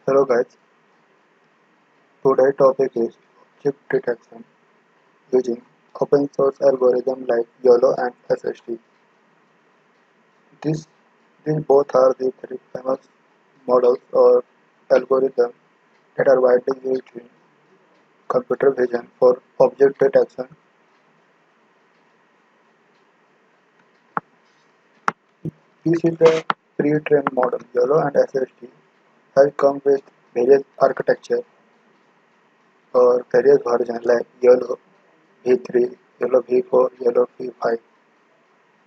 Hello guys, today's topic is object detection using open source algorithm like YOLO and SSD. These, these both are the very famous models or algorithms that are widely used in computer vision for object detection. This is the pre-trained model. YOLO and SSD has come with various architecture or various versions like YOLO V3, YOLO V4, YOLO V5,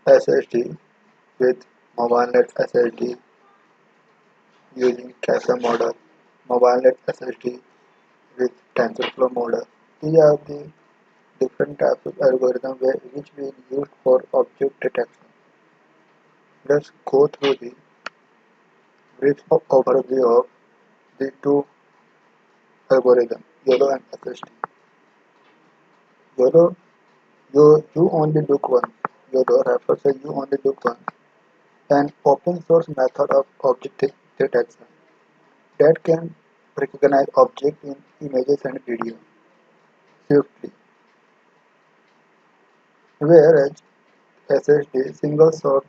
SSD with MobileNet SSD using cache model, MobileNet SSD with Tensorflow model. These are the different types of algorithms which we use for object detection. Let's go through the brief overview of the two algorithms, YOLO and SSD. YOLO, you only look once. YOLO refers to you only look once, an open source method of object detection that can recognize objects in images and video swiftly, whereas SSD single source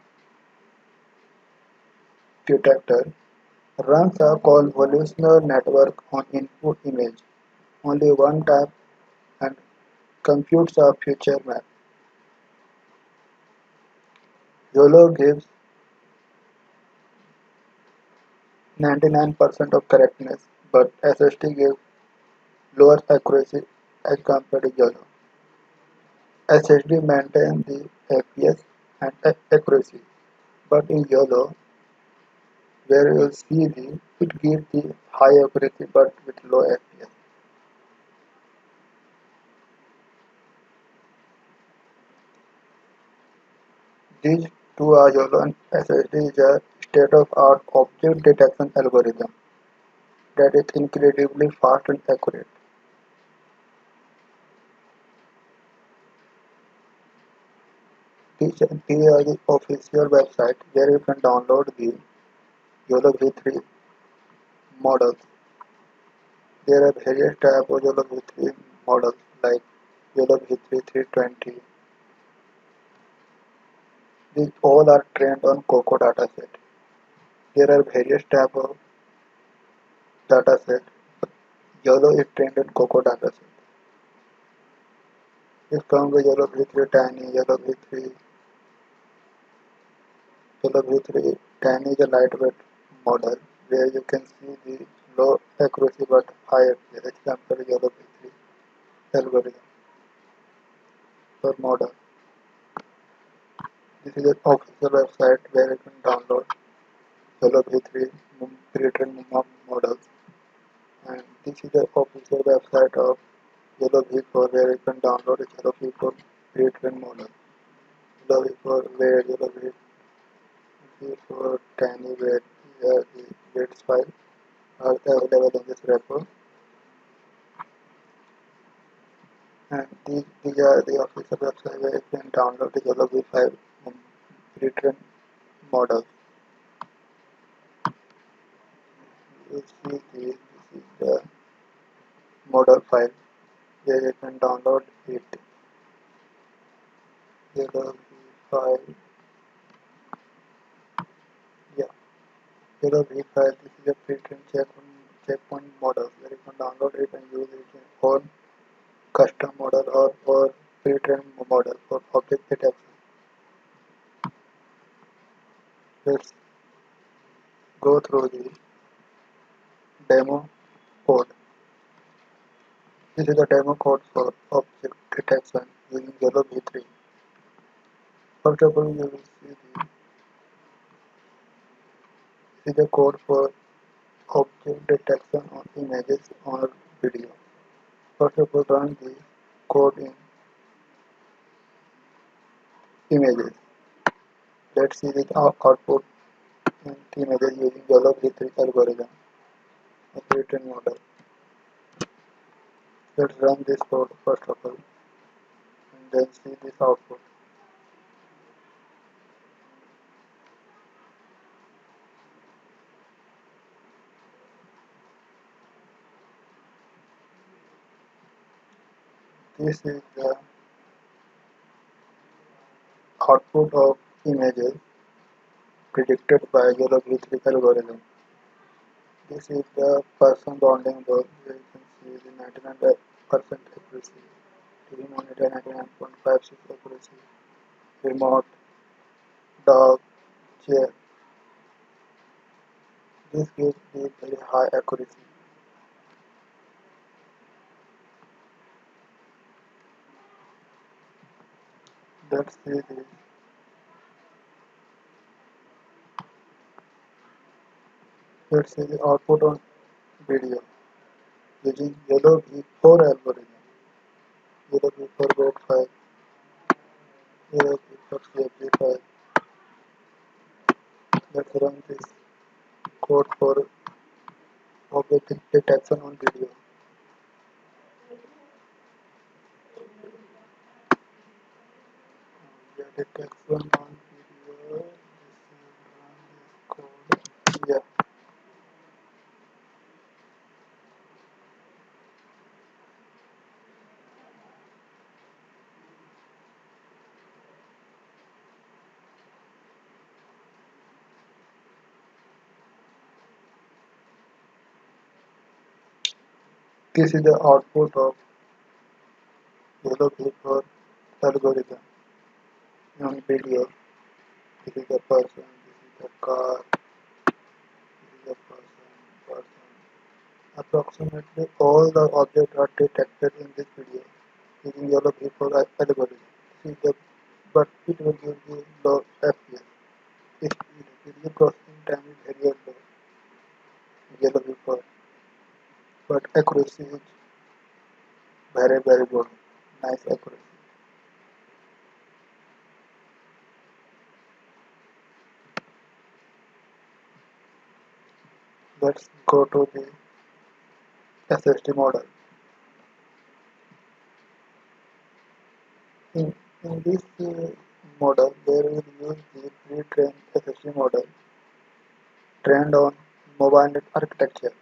detector runs a convolutional network on input image only one time and computes a feature map. YOLO gives 99% of correctness, but SSD gives lower accuracy as compared to YOLO. SSD maintains the FPS and accuracy, but in YOLO, where you see it gives the high accuracy but with low FPS. These two are YOLO and SSD is a state-of-art object detection algorithm that is incredibly fast and accurate. These are the official website where you can download the YOLO V3 models. There are various types of YOLO V3 models like YOLO V3 320. These all are trained on COCO dataset. There are various types of dataset. YOLO is trained on COCO dataset. This comes with YOLO V3 Tiny, YOLO V3 YOLO V3 Tiny is a lightweight model where you can see the low accuracy but high accuracy. Example YOLO V3 algorithm for model. This is an official website where you can download YOLO V3 pre-trained models, and this is the official website of YOLO V4 where you can download a YOLO V4 pre-trained model. YOLO V4 where YOLO V4 Tiny where the weights file are available in this repo, and these are the official website where you can download the YOLO V5 pre-trained model. You see this is the model file where you can download it. YOLO V5, yeah, YOLO V5. This is a pre-trained checkpoint model where you can download it and use it in own custom model or pre-trained model for object detection. Let's go through the demo code. This is the demo code for object detection using YOLO V3. First of all, you will see this is the code for object detection on images or video. First of all, run the code in images. Let's see the output in images using YOLO V3 algorithm, a pre-trained model. Let's run this code first of all and then see this output. This is the output of images predicted by YOLO V3 algorithm. This is the person bounding loss where you can see the 99% accuracy, 99.56 accuracy, remote, dog, chair. This gives the very high accuracy. Let's see this. Let's see the output on video using YOLO V4 algorithm. YOLO V4 wait file, YOLO V4 CFG file. Let's run this code for object detection on video. Detection on video. Run this code. Yeah. This is the output of YOLO V4 algorithm on video. This is the person, this is the car, this is the person. Approximately all the objects are detected in this video using YOLO V4 algorithm. This is the, but it will give you low FPS. Its video processing time is very low, YOLO V4, but accuracy is very good, nice accuracy. Let's go to the SSD model. In this model, they will use the pre-trained SSD model trained on mobile net architecture.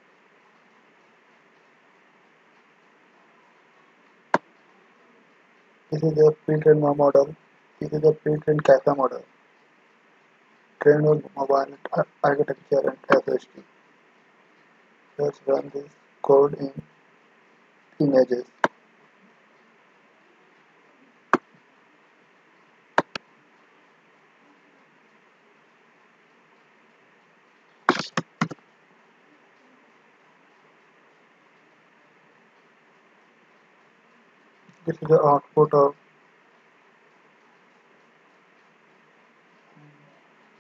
This is the pre-trained model. This is the pre-trained CAFA model trained on mobile net architecture and SSD. Let's run this code in images. This is the output of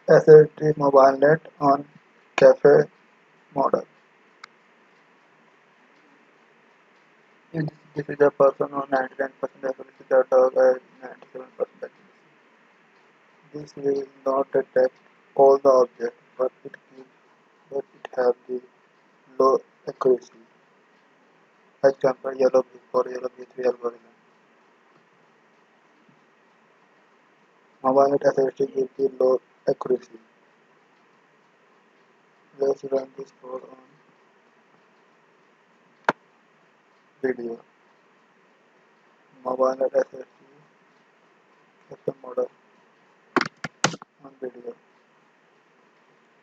SSD mobile net on CAFE model. This is the person on 99% accuracy, the dog has 97% accuracy. This will not detect all the objects, but it has the low accuracy. Example, yellow V4, yellow V3 algorithm. Mobile net SSD gives the low accuracy. Let's run this code on video. Mobile net SSD custom model on video.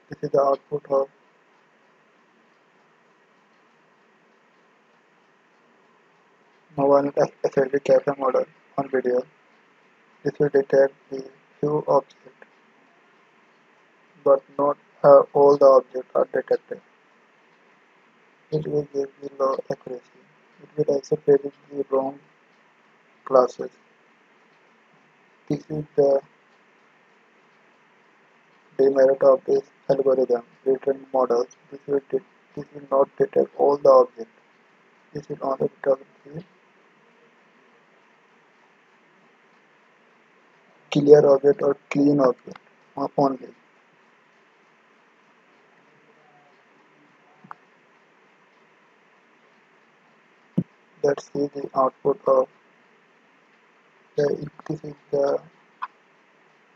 This is the output of mobile net SSD cache model on video. This will detect the few objects, but not all the objects are detected. It will give the low accuracy. It will also predict the wrong classes. This is the demerit of this algorithm. Retraining models. This will not detect all the objects. This will only detect the clear object or clean object only. Let's see the output of this is the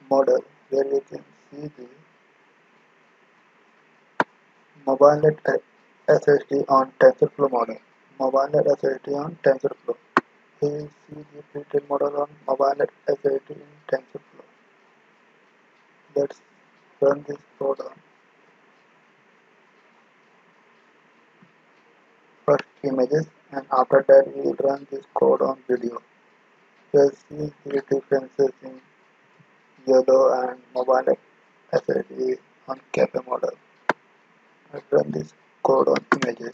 model where you can see the mobile net SSD on TensorFlow model. Mobile net SSD on TensorFlow. we see the pre-trained model on mobile SSD in TensorFlow. Let's run this code on first images, and after that we will run this code on video. We'll see the differences in YOLO and mobile SSD on cafe model. Let's run this code on images.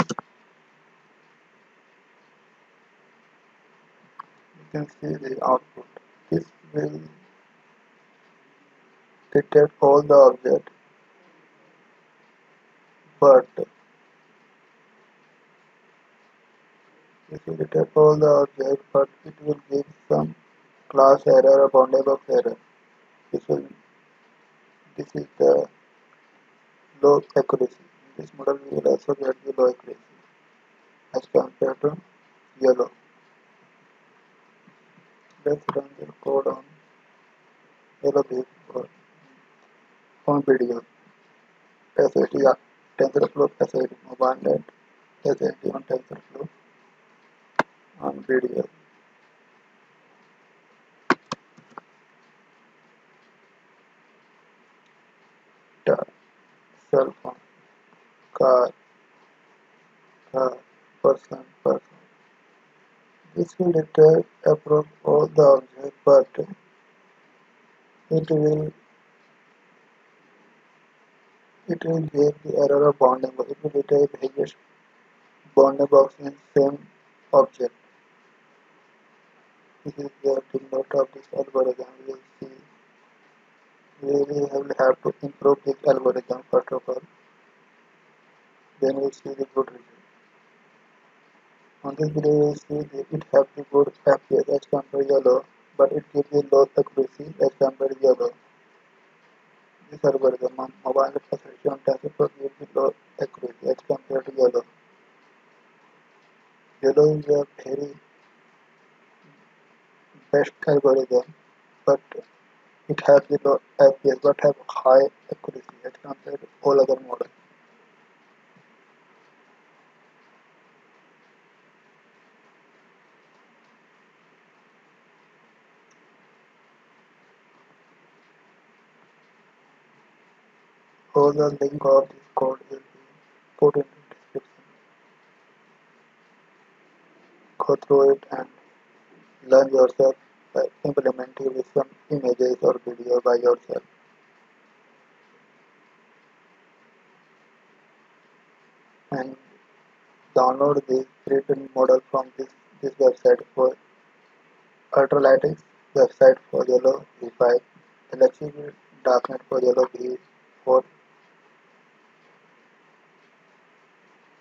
You can see the output. This will detect all the objects, but it will give some class error or boundary box error. This will this is the low accuracy. In this model we will also get the low accuracy as compared to YOLO. Let's run the code on YOLO before on video. SSD TensorFlow SSD mobile net SSD on TensorFlow on video. Cell phone, car, person. This will detect approach all the objects, but it will give the error of bounding box. It will detect various bounding box in same object. This is the denote of this algorithm. We will see. We will have to improve this algorithm first of all. Then we will see the good result. On this video, we will see that it has the good FPS as compared to YOLO, but it gives the low accuracy as compared to YOLO. This algorithm on mobile application TensorFlow gives the low accuracy as compared to YOLO. YOLO is a very best algorithm, but it has the low FPS but have high accuracy as compared to all other models. All the link of this code will be put in the description. Go through it and learn yourself by implementing with some images or video by yourself. And download this pre-trained model from this website for ultralytics, website for YOLO V5, electric darknet for YOLO V4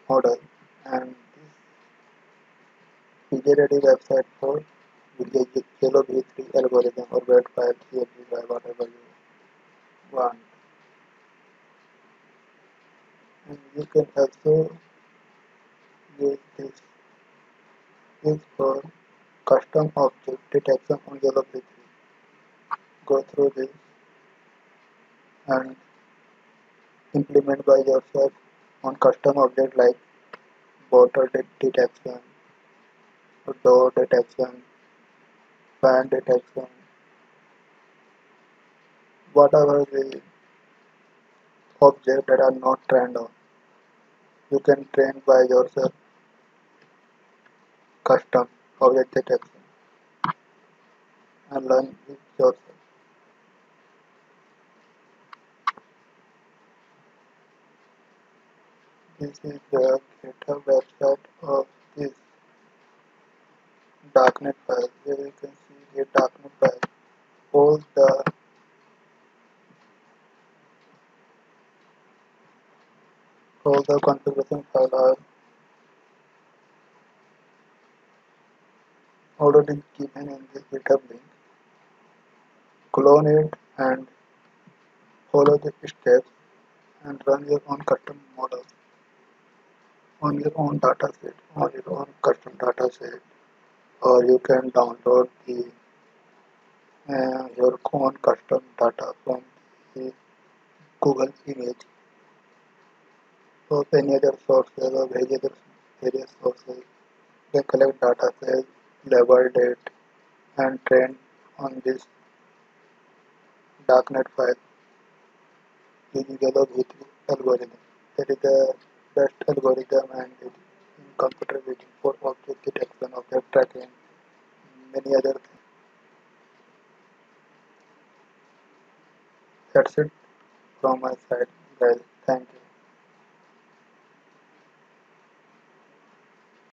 model, and this PJ-ready website for YOLO V3 algorithm or wet file, CSV file, whatever you want. And you can also use this for custom object detection on YOLO V3. Go through this and implement by yourself on custom object like bottle detection, door detection, fan detection, whatever the object that are not trained on. You can train by yourself custom object detection and learn it yourself. This is the GitHub website of this darknet file. Here you can see the darknet file. All the configuration files are already given in this GitHub link. Clone it and follow the steps and run your own custom model on your own dataset, on your own custom dataset, or you can download your own custom data from the Google image or any other sources or various sources. They collect data sets labeled it, and trained on this darknet file using YOLO V3 algorithm. That is the best algorithm and it in computer vision for object detection, object tracking, many other things. That's it from my side, guys. Thank you.